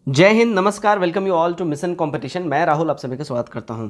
जय हिंद, नमस्कार, welcome you all to mission competition. मैं राहुल आप सभी का स्वागत करता हूं।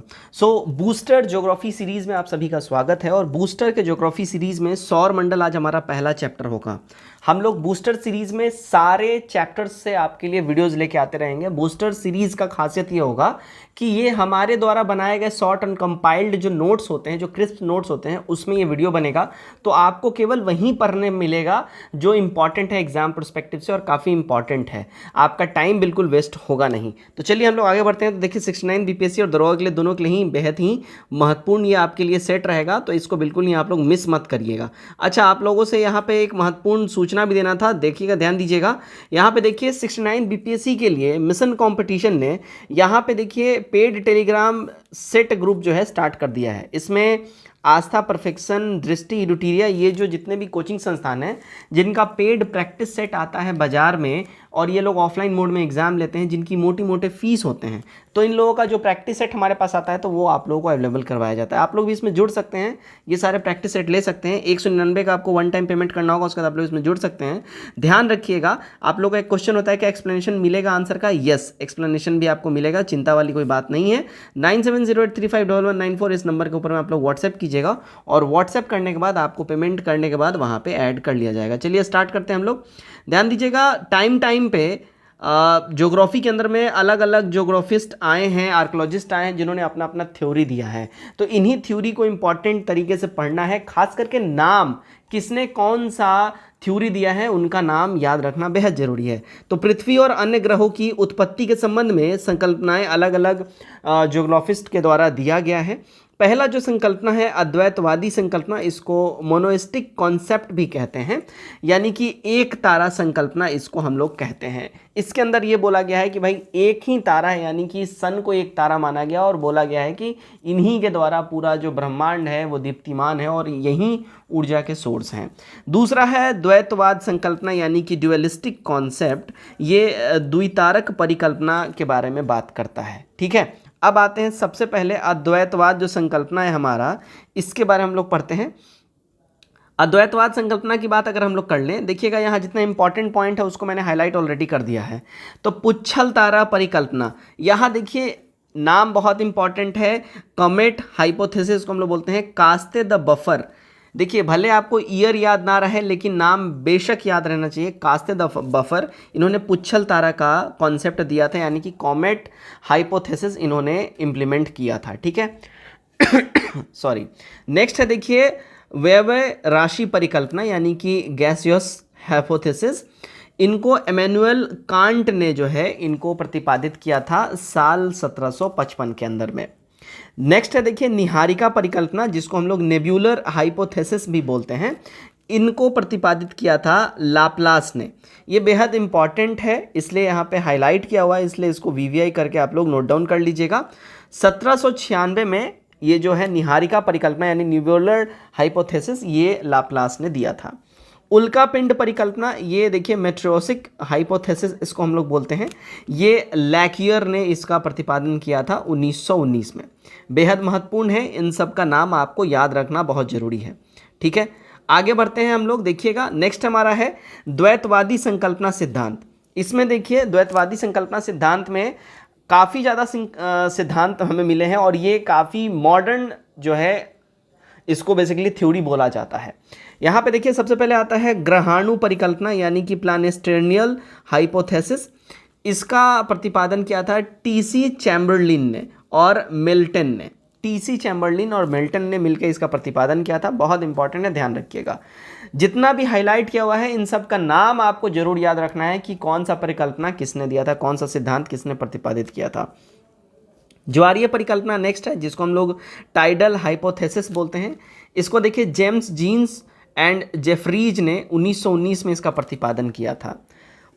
बूस्टर ज्योग्राफी सीरीज में आप सभी का स्वागत है। और बूस्टर के ज्योग्राफी सीरीज में सौर मंडल आज हमारा पहला चैप्टर होगा। हम लोग बूस्टर सीरीज में सारे चैप्टर्स से आपके लिए वीडियोस लेके आते रहेंगे। बूस्टर सीरीज का खासियत ये होगा कि ये हमारे द्वारा बनाए गए शॉर्ट एंड कंपाइल्ड जो नोट्स होते हैं, जो क्रिस्प नोट्स होते हैं, उसमें ये वीडियो बनेगा। तो आपको केवल वहीं पढ़ने मिलेगा जो इंपॉर्टेंट है एग्जाम परस्पेक्टिव से और काफ़ी इंपॉर्टेंट है। आपका टाइम बिल्कुल वेस्ट होगा नहीं। तो चलिए हम लोग आगे बढ़ते हैं। तो देखिए 69 बीपीएससी और दरोगा के लिए दोनों के लिए ही बेहद ही महत्वपूर्ण ये आपके लिए सेट रहेगा। तो इसको बिल्कुल ही आप लोग मिस मत करिएगा। अच्छा, आप लोगों से यहाँ पे एक महत्वपूर्ण सूचना भी देना था, देखिएगा, ध्यान दीजिएगा। यहाँ पे देखिए 69 बीपीएससी के लिए मिशन कंपटीशन ने यहाँ पे देखिए पेड टेलीग्राम सेट ग्रुप जो है स्टार्ट कर दिया है। इसमें आस्था, परफेक्शन, दृष्टि, इडुटीरिया, ये जो जितने भी कोचिंग संस्थान हैं जिनका पेड प्रैक्टिस सेट आता है बाजार में और ये लोग ऑफलाइन मोड में एग्जाम लेते हैं, जिनकी मोटी मोटे फीस होते हैं, तो इन लोगों का जो प्रैक्टिस सेट हमारे पास आता है तो वो आप लोगों को अवेलेबल करवाया जाता है। आप लोग भी इसमें जुड़ सकते हैं, ये सारे प्रैक्टिस सेट ले सकते हैं। 199 का आपको वन टाइम पेमेंट करना होगा, उसके बाद आप लोग इसमें जुड़ सकते हैं। ध्यान रखिएगा, आप लोग का एक क्वेश्चन होता है कि एक्सप्लेनेशन मिलेगा आंसर का। यस, एक्सप्लेनेशन भी आपको मिलेगा, चिंता वाली कोई बात नहीं है। 9708351194 इस नंबर के ऊपर में आप लोग व्हाट्सएप कीजिएगा और व्हाट्सएप करने के बाद आपको पेमेंट करने के बाद वहाँ पे ऐड कर लिया जाएगा। चलिए स्टार्ट करते हैं हम लोग। ध्यान दीजिएगा, टाइम पे ज्योग्राफी के अंदर में अलग अलग ज्योग्राफिस्ट आए हैं, आर्कोलॉजिस्ट आए हैं, जिन्होंने अपना अपना थ्योरी दिया है। तो इन्हीं थ्योरी को इंपॉर्टेंट तरीके से पढ़ना है। खास करके नाम, किसने कौन सा थ्योरी दिया है, उनका नाम याद रखना बेहद जरूरी है। तो पृथ्वी और अन्य ग्रहों की उत्पत्ति के संबंध में संकल्पनाएं अलग अलग ज्योग्राफिस्ट के द्वारा दिया गया है। पहला जो संकल्पना है अद्वैतवादी संकल्पना, इसको मोनोइस्टिक कॉन्सेप्ट भी कहते हैं, यानी कि एक तारा संकल्पना इसको हम लोग कहते हैं। इसके अंदर ये बोला गया है कि भाई एक ही तारा है, यानी कि सन को एक तारा माना गया और बोला गया है कि इन्हीं के द्वारा पूरा जो ब्रह्मांड है वो दीप्तिमान है और यही ऊर्जा के सोर्स हैं। दूसरा है द्वैतवाद संकल्पना, यानी कि ड्यूअलिस्टिक कॉन्सेप्ट, ये द्वितारक परिकल्पना के बारे में बात करता है। ठीक है, अब आते हैं सबसे पहले अद्वैतवाद जो संकल्पना है हमारा, इसके बारे में हम लोग पढ़ते हैं। अद्वैतवाद संकल्पना की बात अगर हम लोग कर लें, देखिएगा यहाँ जितना इंपॉर्टेंट पॉइंट है उसको मैंने हाईलाइट ऑलरेडी कर दिया है। तो पुच्छल तारा परिकल्पना, यहाँ देखिए नाम बहुत इंपॉर्टेंट है, कॉमेट हाइपोथेसिस को हम लोग बोलते हैं, कास्ते द बफर। देखिए भले आपको ईयर याद ना रहे लेकिन नाम बेशक याद रहना चाहिए, कास्ते द बफर। इन्होंने पुच्छल तारा का कॉन्सेप्ट दिया था, यानी कि कॉमेट हाइपोथेसिस इन्होंने इम्प्लीमेंट किया था। ठीक है सॉरी। नेक्स्ट है देखिए व्यवय राशि परिकल्पना, यानी कि गैसियस हाइपोथेसिस। इनको इमैनुअल कांट ने जो है इनको प्रतिपादित किया था साल 1755 के अंदर में। नेक्स्ट है देखिए निहारिका परिकल्पना, जिसको हम लोग नेब्यूलर हाइपोथेसिस भी बोलते हैं। इनको प्रतिपादित किया था लाप्लास ने। ये बेहद इंपॉर्टेंट है, इसलिए यहाँ पे हाईलाइट किया हुआ है, इसलिए इसको वीवीआई करके आप लोग नोट डाउन कर लीजिएगा। 1796 में ये जो है निहारिका परिकल्पना यानी नेब्यूलर हाइपोथेसिस, ये लाप्लास ने दिया था। उल्का पिंड परिकल्पना, ये देखिए मेट्रोसिक हाइपोथेसिस इसको हम लोग बोलते हैं, ये लैकियर ने इसका प्रतिपादन किया था 1919 में। बेहद महत्वपूर्ण है, इन सब का नाम आपको याद रखना बहुत जरूरी है। ठीक है, आगे बढ़ते हैं हम लोग। देखिएगा नेक्स्ट हमारा है द्वैतवादी संकल्पना सिद्धांत। इसमें देखिए द्वैतवादी संकल्पना सिद्धांत में काफ़ी ज़्यादा सिद्धांत हमें मिले हैं और ये काफ़ी मॉडर्न जो है इसको बेसिकली थ्योरी बोला जाता है। यहाँ पे देखिए सबसे पहले आता है ग्रहाणु परिकल्पना, यानी कि प्लानेस्टेरियल हाइपोथेसिस। इसका प्रतिपादन किया था टीसी चैम्बरलिन ने और मिल्टन ने। टीसी चैम्बरलिन और मिल्टन ने मिलकर इसका प्रतिपादन किया था। बहुत इंपॉर्टेंट है, ध्यान रखिएगा। जितना भी हाईलाइट किया हुआ है इन सब का नाम आपको जरूर याद रखना है कि कौन सा परिकल्पना किसने दिया था, कौन सा सिद्धांत किसने प्रतिपादित किया था। ज्वारीय परिकल्पना नेक्स्ट है, जिसको हम लोग टाइडल हाइपोथेसिस बोलते हैं। इसको देखिए जेम्स जीन्स एंड जेफरीज ने 1919 में इसका प्रतिपादन किया था।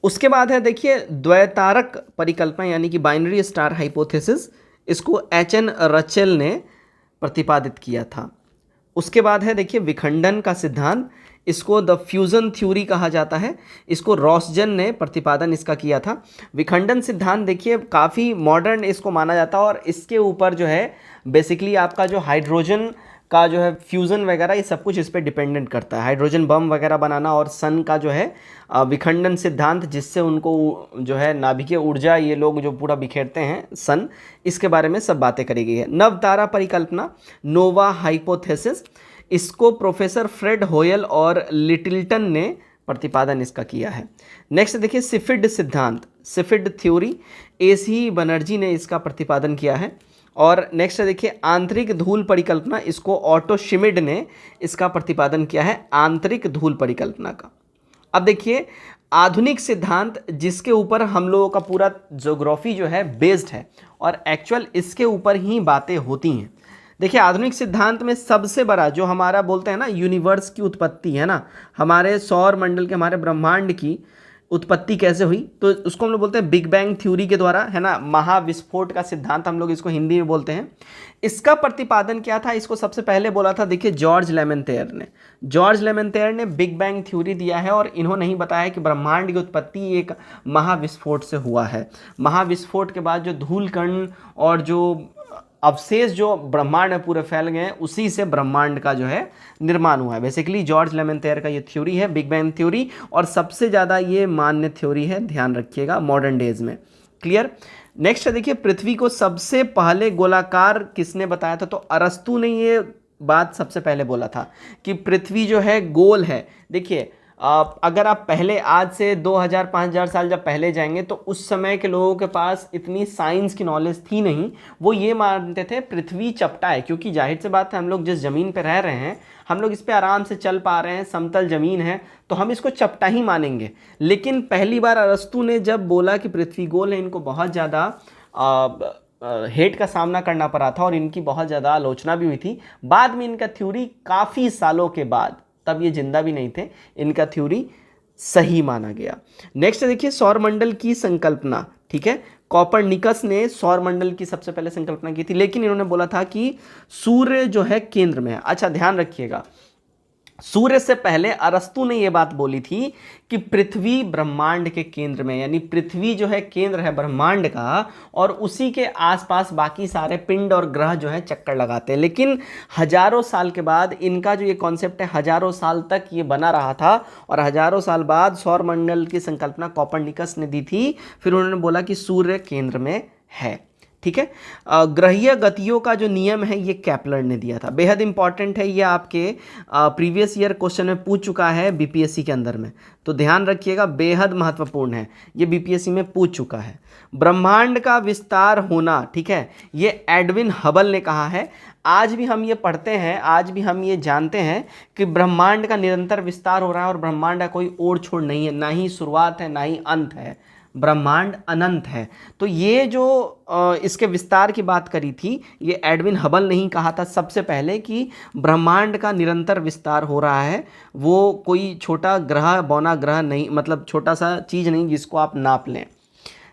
उसके बाद है देखिए द्वैतारक परिकल्पना, यानी कि बाइनरी स्टार हाइपोथेसिस। इसको एच.एन. रचेल ने प्रतिपादित किया था। उसके बाद है देखिए विखंडन का सिद्धांत, इसको द फ्यूजन थ्योरी कहा जाता है। इसको रॉसजन ने प्रतिपादन इसका किया था। विखंडन सिद्धांत देखिए काफ़ी मॉडर्न इसको माना जाता है और इसके ऊपर जो है बेसिकली आपका जो हाइड्रोजन का जो है फ्यूज़न वगैरह ये सब कुछ इस पे डिपेंडेंट करता है। हाइड्रोजन बम वगैरह बनाना और सन का जो है विखंडन सिद्धांत, जिससे उनको जो है नाभिकीय ऊर्जा ये लोग जो पूरा बिखेरते हैं सन, इसके बारे में सब बातें करी गई है। नवतारा परिकल्पना, नोवा हाइपोथेसिस, इसको प्रोफेसर फ्रेड होयल और लिटिलटन ने प्रतिपादन इसका किया है। नेक्स्ट देखिए सिफिड सिद्धांत, सिफिड थ्योरी, एसी बनर्जी ने इसका प्रतिपादन किया है। और नेक्स्ट देखिए आंतरिक धूल परिकल्पना, इसको ऑटो शिमिड ने इसका प्रतिपादन किया है, आंतरिक धूल परिकल्पना का। अब देखिए आधुनिक सिद्धांत, जिसके ऊपर हम लोगों का पूरा ज्योग्राफी जो है बेस्ड है और एक्चुअल इसके ऊपर ही बातें होती हैं। देखिए आधुनिक सिद्धांत में सबसे बड़ा जो हमारा बोलते हैं ना यूनिवर्स की उत्पत्ति है ना, हमारे सौर मंडल के, हमारे ब्रह्मांड की उत्पत्ति कैसे हुई, तो उसको हम लोग बोलते हैं बिग बैंग थ्योरी के द्वारा, है ना, महाविस्फोट का सिद्धांत हम लोग इसको हिंदी में बोलते हैं। इसका प्रतिपादन क्या था, इसको सबसे पहले बोला था देखिए जॉर्ज लेमेंथेयर ने। जॉर्ज लेमेंथेयर ने बिग बैंग थ्योरी दिया है और इन्होंने ही बताया कि ब्रह्मांड की उत्पत्ति एक महाविस्फोट से हुआ है। महाविस्फोट के बाद जो धूल कण और जो अवशेष जो ब्रह्मांड में पूरे फैल गए हैं, उसी से ब्रह्मांड का जो है निर्माण हुआ है। बेसिकली जॉर्ज लेमेंथेयर का ये थ्योरी है बिग बैंग थ्योरी, और सबसे ज़्यादा ये मान्य थ्योरी है, ध्यान रखिएगा मॉडर्न डेज में। क्लियर। नेक्स्ट देखिए पृथ्वी को सबसे पहले गोलाकार किसने बताया था, तो अरस्तु ने ये बात सबसे पहले बोला था कि पृथ्वी जो है गोल है। देखिए अगर आप पहले आज से 2000-5000 साल जब पहले जाएंगे तो उस समय के लोगों के पास इतनी साइंस की नॉलेज थी नहीं, वो ये मानते थे पृथ्वी चपटा है, क्योंकि जाहिर सी बात है हम लोग जिस ज़मीन पे रह रहे हैं, हम लोग इस पे आराम से चल पा रहे हैं, समतल ज़मीन है, तो हम इसको चपटा ही मानेंगे। लेकिन पहली बार अरस्तु ने जब बोला कि पृथ्वी गोल है, इनको बहुत ज़्यादा हेट का सामना करना पड़ा था और इनकी बहुत ज़्यादा आलोचना भी हुई थी। बाद में इनका थ्योरी काफ़ी सालों के बाद, तब ये जिंदा भी नहीं थे, इनका थ्योरी सही माना गया। नेक्स्ट देखिए सौरमंडल की संकल्पना, ठीक है, कोपरनिकस ने सौरमंडल की सबसे पहले संकल्पना की थी, लेकिन इन्होंने बोला था कि सूर्य जो है केंद्र में है। अच्छा ध्यान रखिएगा, सूर्य से पहले अरस्तु ने यह बात बोली थी कि पृथ्वी ब्रह्मांड के केंद्र में, यानी पृथ्वी जो है केंद्र है ब्रह्मांड का, और उसी के आसपास बाकी सारे पिंड और ग्रह जो है चक्कर लगाते हैं। लेकिन हजारों साल के बाद इनका जो ये कॉन्सेप्ट है, हजारों साल तक ये बना रहा था, और हजारों साल बाद सौरमंडल की संकल्पना कोपरनिकस ने दी थी। फिर उन्होंने बोला कि सूर्य केंद्र में है, ठीक है। ग्रहीय गतियों का जो नियम है ये केपलर ने दिया था, बेहद इंपॉर्टेंट है, ये आपके प्रीवियस ईयर क्वेश्चन में पूछ चुका है बीपीएससी के अंदर में, तो ध्यान रखिएगा, बेहद महत्वपूर्ण है, ये बीपीएससी में पूछ चुका है। ब्रह्मांड का विस्तार होना, ठीक है, ये एडविन हबल ने कहा है। आज भी हम ये पढ़ते हैं, आज भी हम ये जानते हैं कि ब्रह्मांड का निरंतर विस्तार हो रहा है और ब्रह्मांड का कोई ओर छोड़ नहीं है, ना ही शुरुआत है ना ही अंत है, ब्रह्मांड अनंत है। तो ये जो इसके विस्तार की बात करी थी, ये एडविन हबल ने ही कहा था सबसे पहले कि ब्रह्मांड का निरंतर विस्तार हो रहा है, वो कोई छोटा ग्रह बौना ग्रह नहीं, मतलब छोटा सा चीज़ नहीं जिसको आप नाप लें।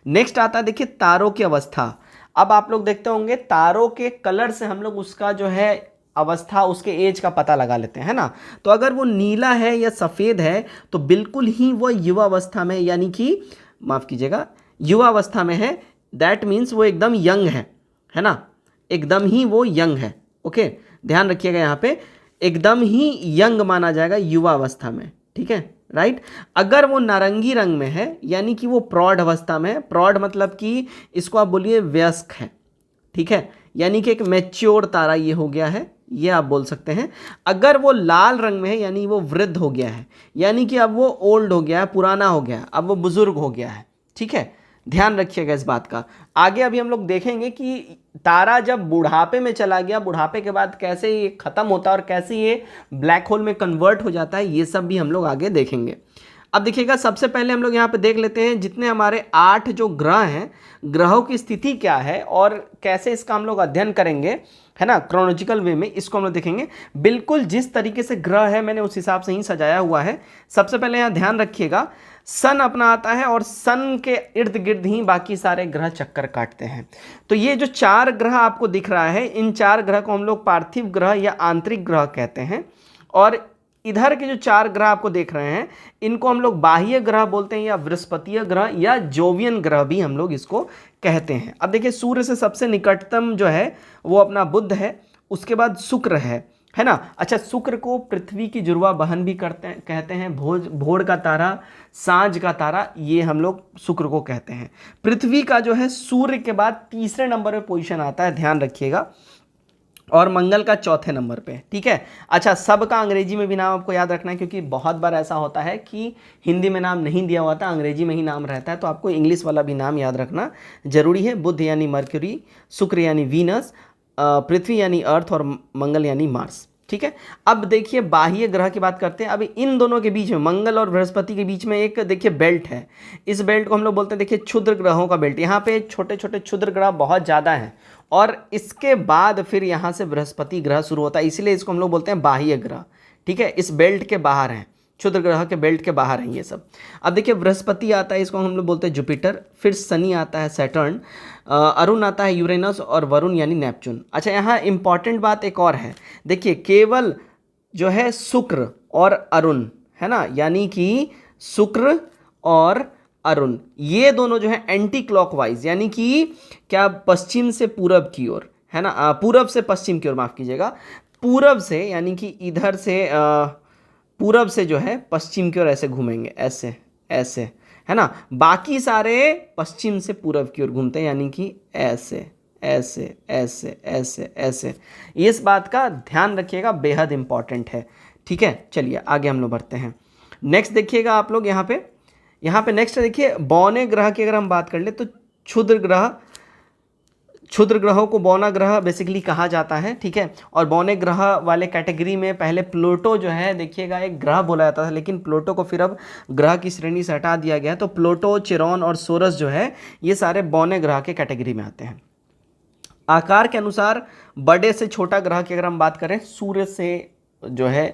नेक्स्ट आता है देखिए तारों की अवस्था। अब आप लोग देखते होंगे तारों के कलर से हम लोग उसका जो है अवस्था, उसके एज का पता लगा लेते हैं, है ना। तो अगर वो नीला है या सफ़ेद है तो बिल्कुल ही वो युवा अवस्था में, यानी कि माफ़ कीजिएगा युवा अवस्था में है, दैट मीन्स वो एकदम यंग है ना, एकदम ही वो यंग है। ओके, ध्यान रखिएगा यहाँ पे एकदम ही यंग माना जाएगा युवा अवस्था में, ठीक है, राइट। अगर वो नारंगी रंग में है यानी कि वो प्रौढ़ अवस्था में है, प्रौढ़ मतलब कि इसको आप बोलिए वयस्क है, ठीक है, यानी कि एक मैच्योर तारा ये हो गया है, ये आप बोल सकते हैं। अगर वो लाल रंग में है यानी वो वृद्ध हो गया है, यानी कि अब वो ओल्ड हो गया है, पुराना हो गया है, अब वो बुजुर्ग हो गया है, ठीक है, ध्यान रखिएगा इस बात का। आगे अभी हम लोग देखेंगे कि तारा जब बुढ़ापे में चला गया, बुढ़ापे के बाद कैसे ये खत्म होता है और कैसे ये ब्लैक होल में कन्वर्ट हो जाता है, ये सब भी हम लोग आगे देखेंगे। अब देखिएगा सबसे पहले हम लोग यहाँ पे देख लेते हैं जितने हमारे 8 जो ग्रह हैं, ग्रहों की स्थिति क्या है और कैसे इसका हम लोग अध्ययन करेंगे, है ना, क्रोनोलॉजिकल वे में इसको हम लोग देखेंगे। बिल्कुल जिस तरीके से ग्रह है मैंने उस हिसाब से ही सजाया हुआ है। सबसे पहले यहाँ ध्यान रखिएगा, सन अपना आता है और सन के इर्द गिर्द ही बाकी सारे ग्रह चक्कर काटते हैं। तो ये जो 4 ग्रह आपको दिख रहा है, इन 4 ग्रह को हम लोग पार्थिव ग्रह या आंतरिक ग्रह कहते हैं, और इधर के जो 4 ग्रह आपको देख रहे हैं इनको हम लोग बाह्य ग्रह बोलते हैं या बृहस्पतीय ग्रह या जोवियन ग्रह भी हम लोग इसको कहते हैं। अब देखिए सूर्य से सबसे निकटतम जो है वो अपना बुध है, उसके बाद शुक्र है है ना। अच्छा, शुक्र को पृथ्वी की जुड़वा बहन भी कहते हैं, भोर का तारा, सांझ का तारा, ये हम लोग शुक्र को कहते हैं। पृथ्वी का जो है सूर्य के बाद तीसरे नंबर पे पोजीशन आता है, ध्यान रखिएगा, और मंगल का चौथे नंबर पे, ठीक है। अच्छा, सबका अंग्रेजी में भी नाम आपको याद रखना है, क्योंकि बहुत बार ऐसा होता है कि हिंदी में नाम नहीं दिया हुआ था, अंग्रेजी में ही नाम रहता है, तो आपको इंग्लिश वाला भी नाम याद रखना जरूरी है। बुध यानी मर्क्यूरी, शुक्र यानी वीनस, पृथ्वी यानी अर्थ, और मंगल यानी मार्स, ठीक है। अब देखिए बाह्य ग्रह की बात करते हैं। अब इन दोनों के बीच में, मंगल और बृहस्पति के बीच में एक देखिए बेल्ट है, इस बेल्ट को हम लोग बोलते हैं देखिए क्षुद्र ग्रहों का बेल्ट। यहाँ पे छोटे छोटे क्षुद्र ग्रह बहुत ज़्यादा हैं, और इसके बाद फिर यहाँ से बृहस्पति ग्रह शुरू होता है, इसीलिए इसको हम लोग बोलते हैं बाह्य ग्रह, ठीक है। इस बेल्ट के बाहर हैं, क्षुद्र ग्रह के बेल्ट के बाहर हैं ये सब। अब देखिए बृहस्पति आता है, इसको हम लोग बोलते हैं जुपिटर, फिर शनि आता है सैटर्न, अरुण आता है यूरेनस, और वरुण यानी नेपच्यून। अच्छा, यहाँ इंपॉर्टेंट बात एक और है, देखिए केवल जो है शुक्र और अरुण, है ना, यानी कि शुक्र और अरुण, ये दोनों जो है एंटी क्लॉकवाइज, यानी कि क्या, पश्चिम से पूरब की ओर, है ना, पूरब से पश्चिम की ओर, माफ कीजिएगा, पूरब से यानी कि इधर से पूरब से जो है पश्चिम की ओर ऐसे घूमेंगे, ऐसे ऐसे, है ना। बाकी सारे पश्चिम से पूरब की ओर घूमते हैं, यानी कि ऐसे ऐसे ऐसे ऐसे ऐसे। इस बात का ध्यान रखिएगा, बेहद इंपॉर्टेंट है, ठीक है। चलिए आगे हम लोग बढ़ते हैं। नेक्स्ट देखिएगा आप लोग यहाँ पे नेक्स्ट देखिए बौने ग्रह की अगर हम बात कर ले तो क्षुद्र ग्रहों को बौना ग्रह बेसिकली कहा जाता है, ठीक है। और बौने ग्रह वाले कैटेगरी में पहले प्लूटो जो है देखिएगा एक ग्रह बोला जाता था, लेकिन प्लूटो को फिर अब ग्रह की श्रेणी से हटा दिया गया है, तो प्लूटो, चिरॉन और सोरस जो है ये सारे बौने ग्रह के कैटेगरी में आते हैं। आकार के अनुसार बड़े से छोटा ग्रह की अगर हम बात करें, सूर्य से जो है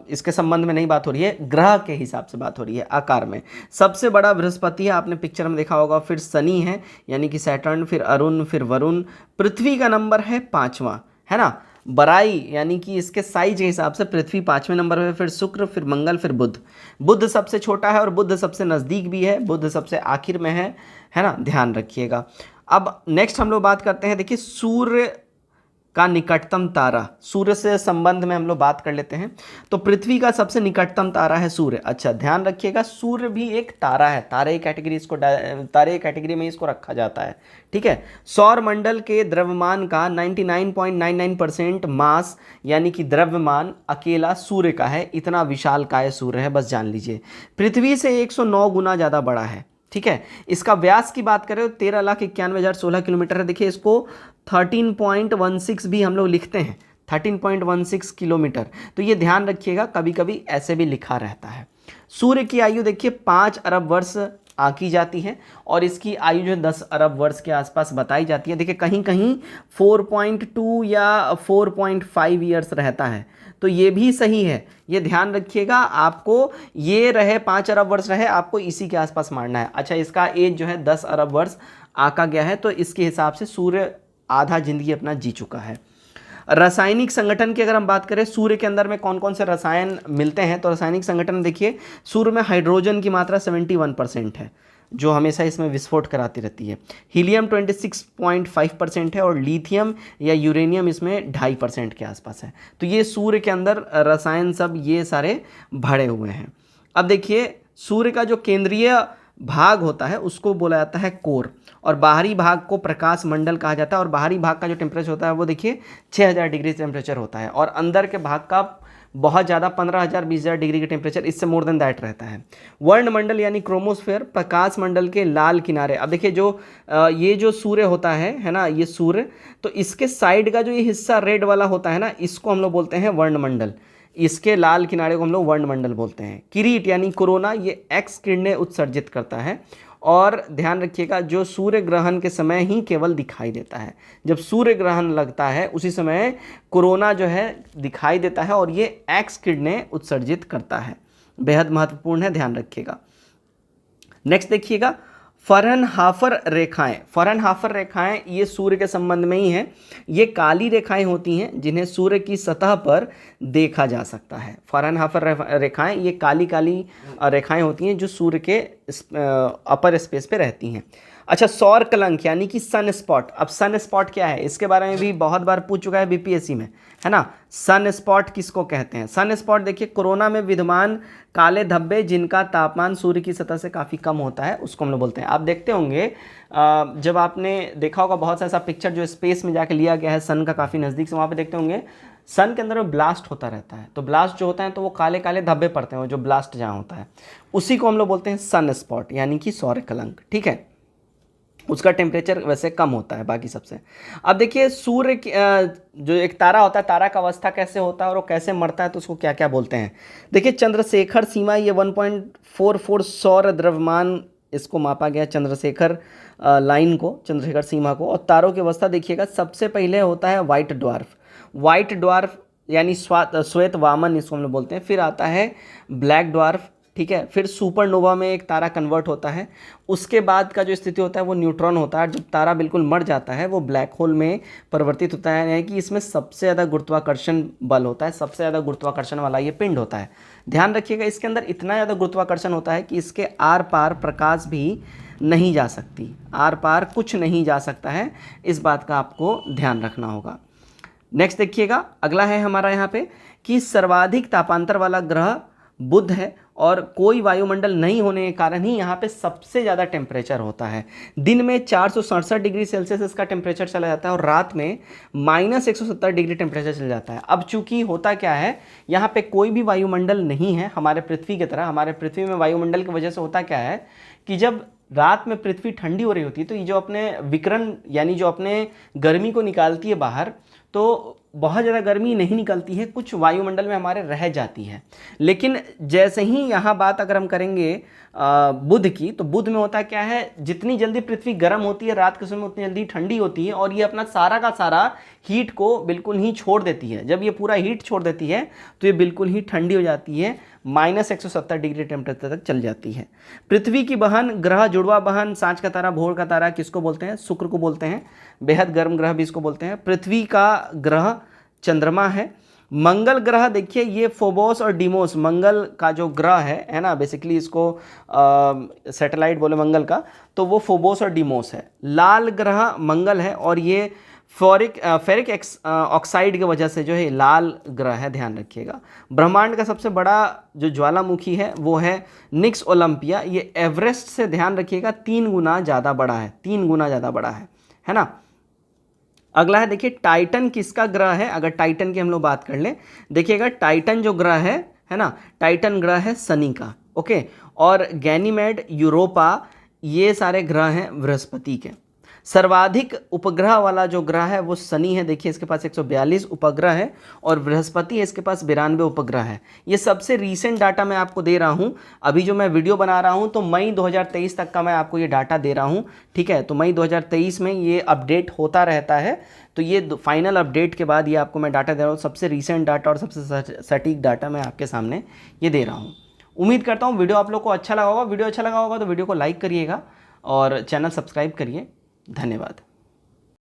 इसके संबंध में नहीं बात हो रही है, ग्रह के हिसाब से बात हो रही है आकार में। सबसे बड़ा बृहस्पति है, आपने पिक्चर में देखा होगा, फिर शनि है यानी कि सैटर्न, फिर अरुण, फिर वरुण। पृथ्वी का नंबर है 5वां, है ना। बड़ाई यानी कि इसके साइज के हिसाब से पृथ्वी 5वें नंबर पे, फिर शुक्र, फिर मंगल, फिर बुध। बुध सबसे छोटा है और बुध सबसे नज़दीक भी है, बुध सबसे आखिर में है ना, ध्यान रखिएगा। अब नेक्स्ट हम लोग बात करते हैं, देखिए सूर्य का निकटतम तारा, सूर्य से संबंध में हम लोग बात कर लेते हैं। तो पृथ्वी का सबसे निकटतम तारा है सूर्य। अच्छा, ध्यान रखिएगा, सूर्य भी एक तारा है, तारे कैटेगरी में इसको रखा जाता है, ठीक है। सौर मंडल के द्रव्यमान का 99.99% मास यानी कि द्रव्यमान अकेला सूर्य का है, इतना विशालकाय सूर्य है, बस जान लीजिए। पृथ्वी से 109 गुना ज़्यादा बड़ा है, ठीक है। इसका व्यास की बात करें तो 13,91,016 किलोमीटर है। देखिए इसको 13.16 भी हम लोग लिखते हैं, 13.16 किलोमीटर, तो ये ध्यान रखिएगा, कभी कभी ऐसे भी लिखा रहता है। सूर्य की आयु देखिए 5 अरब वर्ष आंकी जाती है, और इसकी आयु जो है 10 अरब वर्ष के आसपास बताई जाती है। देखिए कहीं कहीं 4.2 या 4.5 ईयर्स रहता है, तो ये भी सही है, ये ध्यान रखिएगा। आपको ये रहे 5 अरब वर्ष रहे, आपको इसी के आसपास मारना है। अच्छा, इसका एज जो है 10 अरब वर्ष आंका गया है, तो इसके हिसाब से सूर्य आधा जिंदगी अपना जी चुका है। रासायनिक संगठन की अगर हम बात करें, सूर्य के अंदर में कौन कौन से रसायन मिलते हैं, तो रासायनिक संगठन देखिए, सूर्य में हाइड्रोजन की मात्रा 71% है, जो हमेशा इसमें विस्फोट कराती रहती है। हीलियम 26.5% है, और लिथियम या यूरेनियम इसमें 2.5% के आसपास है। तो ये सूर्य के अंदर रसायन सब ये सारे भरे हुए हैं। अब देखिए सूर्य का जो केंद्रीय भाग होता है उसको बोला जाता है कोर, और बाहरी भाग को प्रकाश मंडल कहा जाता है। और बाहरी भाग का जो टेम्परेचर होता है वो देखिए 6000 डिग्री टेम्परेचर होता है, और अंदर के भाग का बहुत ज़्यादा 15,000 20,000 डिग्री का टेम्परेचर, इससे मोर देन दैट रहता है। वर्णमंडल यानी क्रोमोस्फेयर, प्रकाश मंडल के लाल किनारे। अब देखिए ये जो सूर्य होता है ना, ये सूर्य, तो इसके साइड का जो ये हिस्सा रेड वाला होता है ना, इसको हम लोग बोलते हैं वर्णमंडल, इसके लाल किनारे को हम लोग वर्णमंडल बोलते हैं। किरीट यानी कोरोना, ये एक्स किरणें उत्सर्जित करता है, और ध्यान रखिएगा जो सूर्य ग्रहण के समय ही केवल दिखाई देता है, जब सूर्य ग्रहण लगता है उसी समय कोरोना जो है दिखाई देता है, और ये एक्स किरणें उत्सर्जित करता है, बेहद महत्वपूर्ण है, ध्यान रखिएगा। नेक्स्ट देखिएगा फरनहाफर रेखाएं। फरनहाफर रेखाएं ये सूर्य के संबंध में ही हैं। ये काली रेखाएं होती हैं जिन्हें सूर्य की सतह पर देखा जा सकता है। फरनहाफर रेखाएं ये काली काली रेखाएं होती हैं जो सूर्य के अपर स्पेस पे रहती हैं। अच्छा, सौर कलंक यानी कि सन स्पॉट। अब सन स्पॉट क्या है, इसके बारे में भी बहुत बार पूछ चुका है बीपीएससी में, है ना। सन स्पॉट किसको कहते हैं? सन स्पॉट देखिए, कोरोना में विद्यमान काले धब्बे जिनका तापमान सूर्य की सतह से काफ़ी कम होता है, उसको हम लोग बोलते हैं। आप देखते होंगे जब आपने देखा होगा बहुत सा ऐसा पिक्चर जो स्पेस में जाके लिया गया है सन का काफ़ी नज़दीक से, वहाँ पे देखते होंगे सन के अंदर में ब्लास्ट होता रहता है। तो ब्लास्ट जो होता है तो वो काले काले धब्बे पड़ते हैं, वो जो ब्लास्ट जहाँ होता है उसी को हम लोग बोलते हैं सन स्पॉट यानी कि सौर कलंक, ठीक है। उसका टेम्परेचर वैसे कम होता है बाकी सबसे। अब देखिए सूर्य जो एक तारा होता है, तारा का अवस्था कैसे होता है और वो कैसे मरता है, तो उसको क्या क्या बोलते हैं। देखिए चंद्रशेखर सीमा, ये 1.44 सौर द्रव्यमान, इसको मापा गया चंद्रशेखर लाइन को, चंद्रशेखर सीमा को। और तारों की अवस्था देखिएगा, सबसे पहले होता है वाइट ड्वार्फ। वाइट ड्वार्फ यानी श्वेत वामन इसको हम लोग बोलते हैं। फिर आता है ब्लैक ड्वार्फ, ठीक है। फिर सुपरनोवा में एक तारा कन्वर्ट होता है। उसके बाद का जो स्थिति होता है वो न्यूट्रॉन होता है। जब तारा बिल्कुल मर जाता है वो ब्लैक होल में परिवर्तित होता है, यानी कि इसमें सबसे ज़्यादा गुरुत्वाकर्षण बल होता है, सबसे ज़्यादा गुरुत्वाकर्षण वाला ये पिंड होता है। ध्यान रखिएगा, इसके अंदर इतना ज़्यादा गुरुत्वाकर्षण होता है कि इसके आर पार प्रकाश भी नहीं जा सकती, आर पार कुछ नहीं जा सकता है। इस बात का आपको ध्यान रखना होगा। नेक्स्ट देखिएगा, अगला है हमारा यहाँ पे कि सर्वाधिक तापांतर वाला ग्रह बुध है, और कोई वायुमंडल नहीं होने के कारण ही यहाँ पे सबसे ज़्यादा टेम्परेचर होता है। दिन में 467 डिग्री सेल्सियस इसका टेम्परेचर चला जाता है और रात में -170 डिग्री टेम्परेचर चल जाता है। अब चूंकि होता क्या है, यहाँ पे कोई भी वायुमंडल नहीं है हमारे पृथ्वी की तरह। हमारे पृथ्वी में वायुमंडल की वजह से होता क्या है कि जब रात में पृथ्वी ठंडी हो रही होती है तो ये जो अपने विकिरण यानी जो अपने गर्मी को निकालती है बाहर, तो बहुत ज़्यादा गर्मी नहीं निकलती है, कुछ वायुमंडल में हमारे रह जाती है। लेकिन जैसे ही यहाँ बात अगर हम करेंगे बुध की, तो बुध में होता क्या है, जितनी जल्दी पृथ्वी गर्म होती है रात के समय उतनी जल्दी ठंडी होती है, और ये अपना सारा का सारा हीट को बिल्कुल ही छोड़ देती है। जब ये पूरा हीट छोड़ देती है तो ये बिल्कुल ही ठंडी हो जाती है, -170 डिग्री टेम्परेचर तक चल जाती है। पृथ्वी की बहन ग्रह, जुड़वा बहन, सांझ का तारा, भोर का तारा किसको बोलते हैं? शुक्र को बोलते हैं। बेहद गर्म ग्रह भी इसको बोलते हैं। पृथ्वी का ग्रह चंद्रमा है। मंगल ग्रह देखिए, ये फोबोस और डीमोस, मंगल का जो ग्रह है ना, बेसिकली इसको सैटेलाइट बोले मंगल का, तो वो फोबोस और डीमोस है। लाल ग्रह मंगल है, और ये फेरिक ऑक्साइड की वजह से जो है लाल ग्रह है, ध्यान रखिएगा। ब्रह्मांड का सबसे बड़ा जो ज्वालामुखी है वो है निक्स ओलंपिया, ये एवरेस्ट से ध्यान रखिएगा 3 गुना ज़्यादा बड़ा है, 3 गुना ज़्यादा बड़ा है ना। अगला है देखिए टाइटन किसका ग्रह है, अगर टाइटन की हम लोग बात कर लें, देखिएगा टाइटन जो ग्रह है ना, टाइटन ग्रह है शनि का, ओके। और गैनीमेड, यूरोपा, ये सारे ग्रह हैं बृहस्पति के। सर्वाधिक उपग्रह वाला जो ग्रह है वो शनि है, देखिए इसके पास 142 उपग्रह है, और बृहस्पति है, इसके पास 92 उपग्रह है। ये सबसे रीसेंट डाटा मैं आपको दे रहा हूँ, अभी जो मैं वीडियो बना रहा हूँ तो मई 2023 तक का मैं आपको ये डाटा दे रहा हूँ, ठीक है। तो मई 2023 में ये अपडेट होता रहता है, तो ये फाइनल अपडेट के बाद ये आपको मैं डाटा दे रहा हूँ, सबसे रीसेंट डाटा और सबसे सटीक डाटा मैं आपके सामने ये दे रहा हूँ। उम्मीद करता हूँ वीडियो आप लोग को अच्छा लगा होगा। वीडियो अच्छा लगा होगा तो वीडियो को लाइक करिएगा और चैनल सब्सक्राइब करिए। धन्यवाद।